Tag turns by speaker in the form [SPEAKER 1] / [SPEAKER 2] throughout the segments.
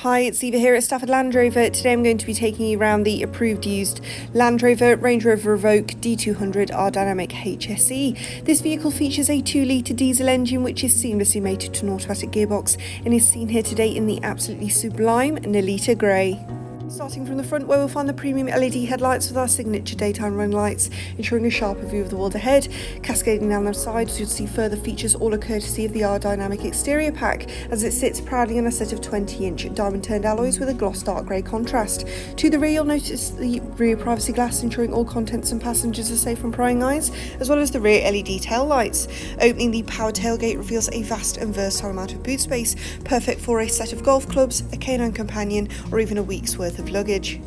[SPEAKER 1] Hi, it's Eva here at Stafford Land Rover. Today I'm going to be taking you around the approved used Land Rover, Range Rover Evoque D200 R-Dynamic HSE. This vehicle features a 2-litre diesel engine which is seamlessly mated to an automatic gearbox and is seen here today in the absolutely sublime Nolita Grey. Starting from the front, where we'll find the premium LED headlights with our signature daytime running lights, ensuring a sharper view of the world ahead. Cascading down the sides, you'll see further features, all a courtesy of the R-Dynamic exterior pack, as it sits proudly on a set of 20-inch diamond-turned alloys with a gloss dark grey contrast. To the rear, you'll notice the rear privacy glass, ensuring all contents and passengers are safe from prying eyes, as well as the rear LED tail lights. Opening the power tailgate reveals a vast and versatile amount of boot space, perfect for a set of golf clubs, a canine companion, or even a week's worth of luggage.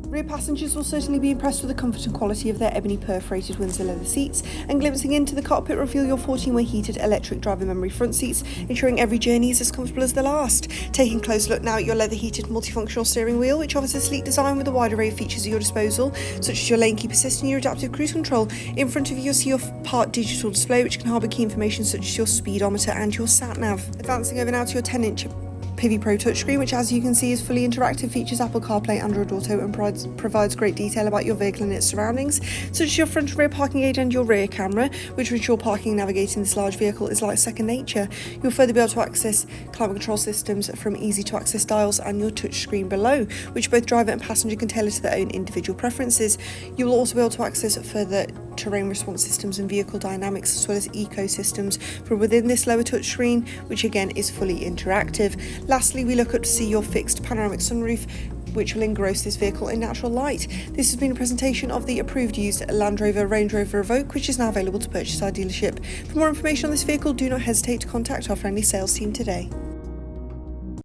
[SPEAKER 1] Rear passengers will certainly be impressed with the comfort and quality of their ebony perforated Windsor leather seats, and glimpsing into the cockpit reveal your 14-way heated electric driver memory front seats, ensuring every journey is as comfortable as the last. Taking a close look now at your leather heated multifunctional steering wheel, which offers a sleek design with a wide array of features at your disposal, such as your lane keep assist and your adaptive cruise control. In front of you, you'll see your part digital display, which can harbour key information such as your speedometer and your sat nav. Advancing over now to your 10-inch Pivi Pro touchscreen, which as you can see is fully interactive, features Apple CarPlay, Android Auto, and provides great detail about your vehicle and its surroundings, such as your front and rear parking aid and your rear camera, which will ensure parking and navigating this large vehicle is like second nature. You'll further be able to access climate control systems from easy to access dials and your touchscreen below, which both driver and passenger can tailor to their own individual preferences. You will also be able to access further terrain response systems and vehicle dynamics, as well as ecosystems from within this lower touchscreen, which again is fully interactive. Lastly, we look up to see your fixed panoramic sunroof, which will engross this vehicle in natural light. This has been a presentation of the approved used Land Rover Range Rover Evoque, which is now available to purchase at our dealership. For more information on this vehicle, do not hesitate to contact our friendly sales team today.